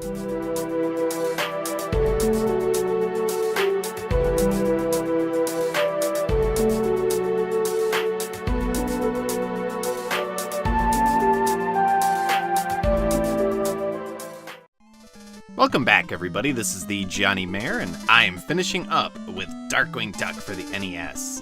Welcome back, everybody. This is the thejonnymar, and I am finishing up with Darkwing Duck for the NES.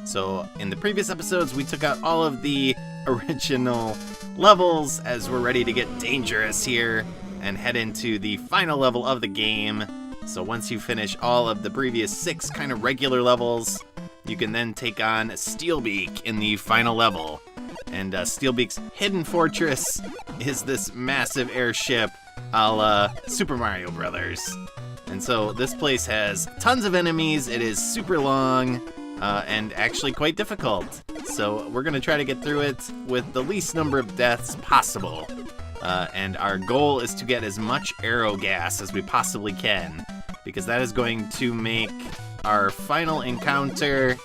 So, in the previous episodes, we took out all of the original levels as we're ready to get dangerous here and head into the final level of the game. So once you finish all of the previous 6 kind of regular levels, you can then take on Steelbeak in the final level. And Steelbeak's hidden fortress is this massive airship a la Super Mario Brothers. And so this place has tons of enemies, it is super long, and actually quite difficult. So we're going to try to get through it with the least number of deaths possible. And our goal is to get as much arrow gas as we possibly can, because that is going to make our final encounter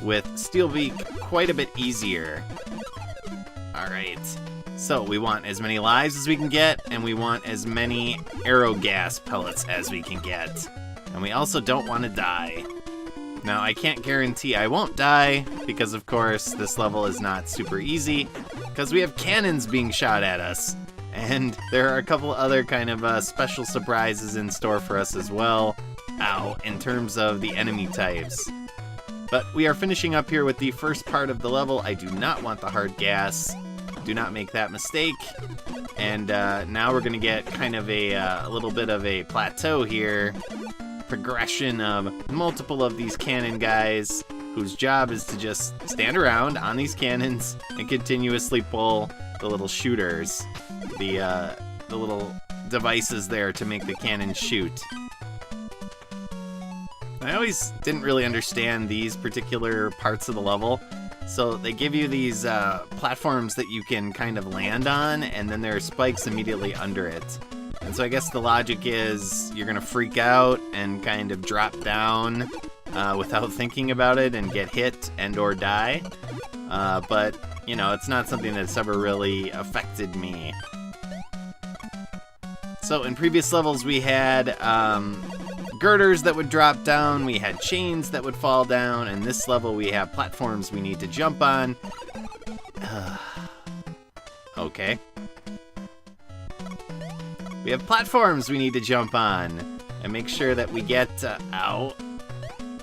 with Steelbeak quite a bit easier. Alright, so we want as many lives as we can get, and we want as many arrow gas pellets as we can get. And we also don't want to die. Now, I can't guarantee I won't die, because of course this level is not super easy, because we have cannons being shot at us. And there are a couple other kind of special surprises in store for us as well, in terms of the enemy types. But we are finishing up here with the first part of the level. I do not want the hard gas. Do not make that mistake. And now we're going to get kind of a little bit of a plateau here. Progression of multiple of these cannon guys whose job is to just stand around on these cannons and continuously pull the little shooters, the little devices there to make the cannon shoot. I always didn't really understand these particular parts of the level. So they give you these platforms that you can kind of land on, and then there are spikes immediately under it. And so I guess the logic is you're gonna freak out and kind of drop down without thinking about it and get hit and or die. But, you know, it's not something that's ever really affected me. So in previous levels we had girders that would drop down, we had chains that would fall down, and this level we have platforms we need to jump on. Okay. We have platforms we need to jump on and make sure that we get out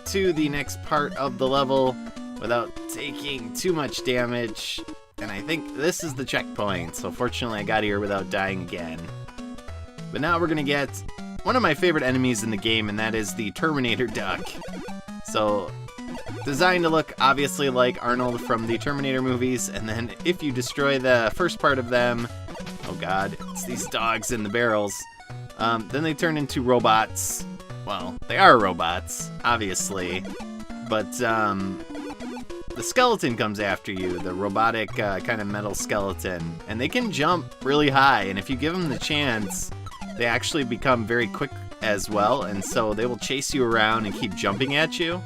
to the next part of the level without taking too much damage. And I think this is the checkpoint, so fortunately I got here without dying again. But now we're gonna get one of my favorite enemies in the game, and that is the Terminator Duck. So, designed to look obviously like Arnold from the Terminator movies, and then if you destroy the first part of them, oh god, it's these dogs in the barrels, then they turn into robots. Well, they are robots, obviously, but the skeleton comes after you, the robotic kind of metal skeleton, and they can jump really high, and if you give them the chance, they actually become very quick as well, and so they will chase you around and keep jumping at you.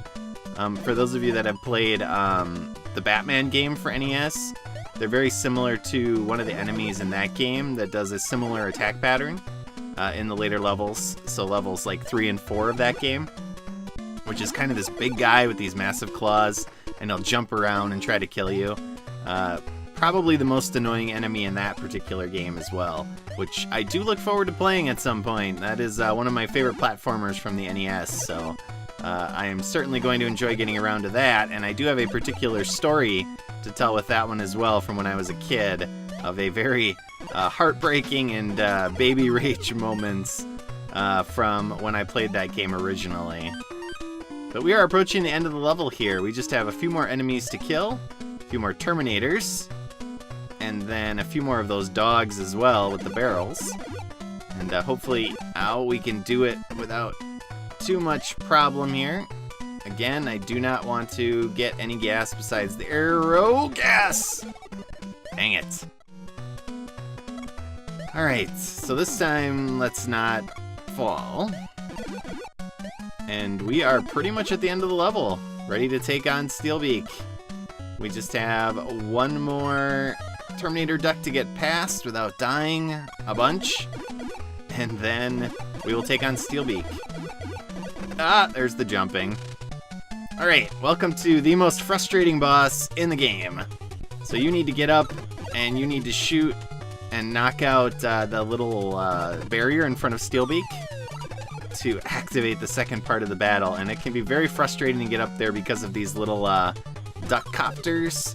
For those of you that have played the Batman game for NES, they're very similar to one of the enemies in that game that does a similar attack pattern in the later levels, so levels like 3 and 4 of that game, which is kind of this big guy with these massive claws, and he'll jump around and try to kill you. Probably the most annoying enemy in that particular game as well, which I do look forward to playing at some point. That is one of my favorite platformers from the NES, so I am certainly going to enjoy getting around to that, and I do have a particular story to tell with that one as well from when I was a kid, of a very heartbreaking and baby rage moments from when I played that game originally. But we are approaching the end of the level here. We just have a few more enemies to kill, a few more Terminators, and then a few more of those dogs as well with the barrels. And hopefully, we can do it without too much problem here. Again, I do not want to get any gas besides the arrow gas. Dang it. Alright, so this time, let's not fall. And we are pretty much at the end of the level, ready to take on Steelbeak. We just have one more Terminator Duck to get past without dying a bunch. and then we will take on Steelbeak. Ah, there's the jumping. Alright, welcome to the most frustrating boss in the game. So you need to get up, and you need to shoot and knock out the little barrier in front of Steelbeak to activate the second part of the battle. And it can be very frustrating to get up there because of these little duck copters.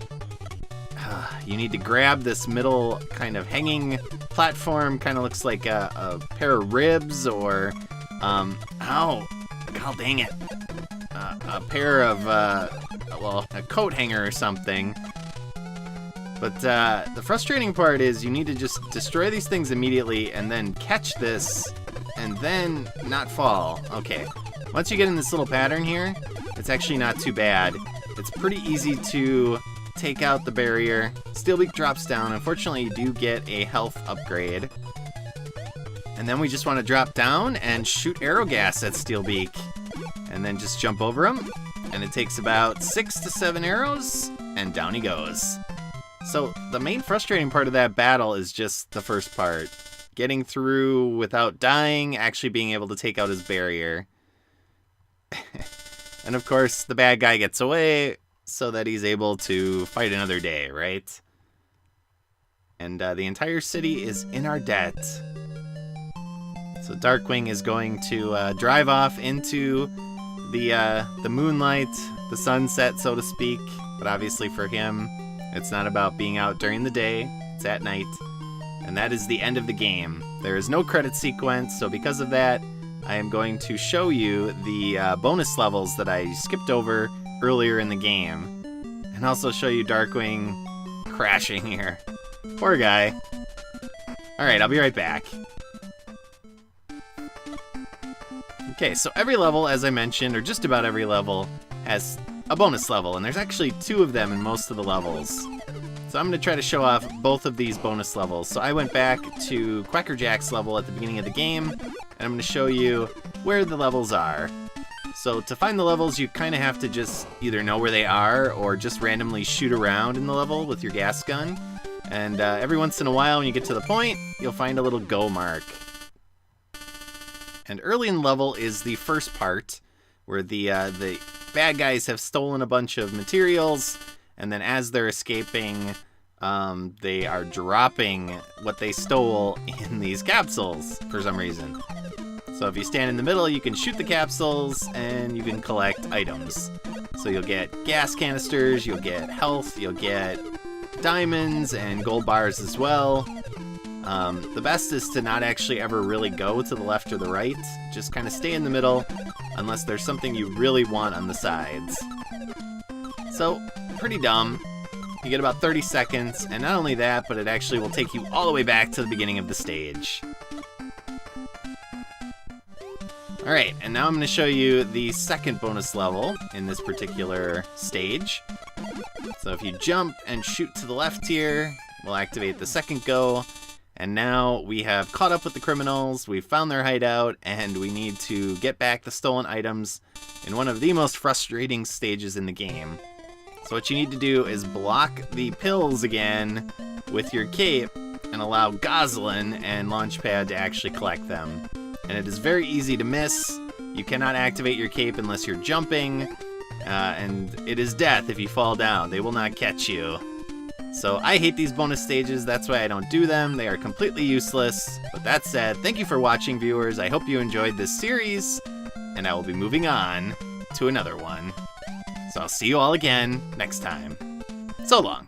You need to grab this middle kind of hanging platform. Kind of looks like a pair of ribs or, ow, god dang it. A pair of, well, a coat hanger or something. But the frustrating part is you need to just destroy these things immediately and then catch this and then not fall. Okay, once you get in this little pattern here, it's actually not too bad. It's pretty easy to take out the barrier. Steelbeak drops down. Unfortunately, you do get a health upgrade. And then we just want to drop down and shoot arrow gas at Steelbeak. And then just jump over him. And it takes about 6 to 7 arrows, and down he goes. So the main frustrating part of that battle is just the first part. Getting through without dying, actually being able to take out his barrier. And of course, the bad guy gets away so that he's able to fight another day, right? And the entire city is in our debt. So Darkwing is going to drive off into the moonlight, the sunset, so to speak. But obviously for him, it's not about being out during the day, it's at night. And that is the end of the game. There is no credit sequence, so because of that, I am going to show you the bonus levels that I skipped over earlier in the game. And also show you Darkwing crashing here. Poor guy. Alright, I'll be right back. Okay, so every level, as I mentioned, or just about every level, has a bonus level, and there's actually 2 of them in most of the levels. So I'm going to try to show off both of these bonus levels. So I went back to Quacker Jack's level at the beginning of the game, and I'm going to show you where the levels are. So to find the levels, you kind of have to just either know where they are, or just randomly shoot around in the level with your gas gun. And every once in a while, when you get to the point, you'll find a little go mark. And early in the level is the first part, where the bad guys have stolen a bunch of materials, and then as they're escaping, they are dropping what they stole in these capsules for some reason. So if you stand in the middle, you can shoot the capsules, and you can collect items. So you'll get gas canisters, you'll get health, you'll get diamonds, and gold bars as well. The best is to not actually ever really go to the left or the right. Just kind of stay in the middle, unless there's something you really want on the sides. So, pretty dumb. You get about 30 seconds, and not only that, but it actually will take you all the way back to the beginning of the stage. Alright, and now I'm going to show you the second bonus level in this particular stage. So if you jump and shoot to the left here, we'll activate the second go. And now we have caught up with the criminals, we've found their hideout, and we need to get back the stolen items in one of the most frustrating stages in the game. So what you need to do is block the pills again with your cape and allow Goslin and Launchpad to actually collect them. And it is very easy to miss. You cannot activate your cape unless you're jumping, and it is death if you fall down. They will not catch you. So I hate these bonus stages, that's why I don't do them. They are completely useless. But that said, thank you for watching, viewers. I hope you enjoyed this series, and I will be moving on to another one. So I'll see you all again next time. So long.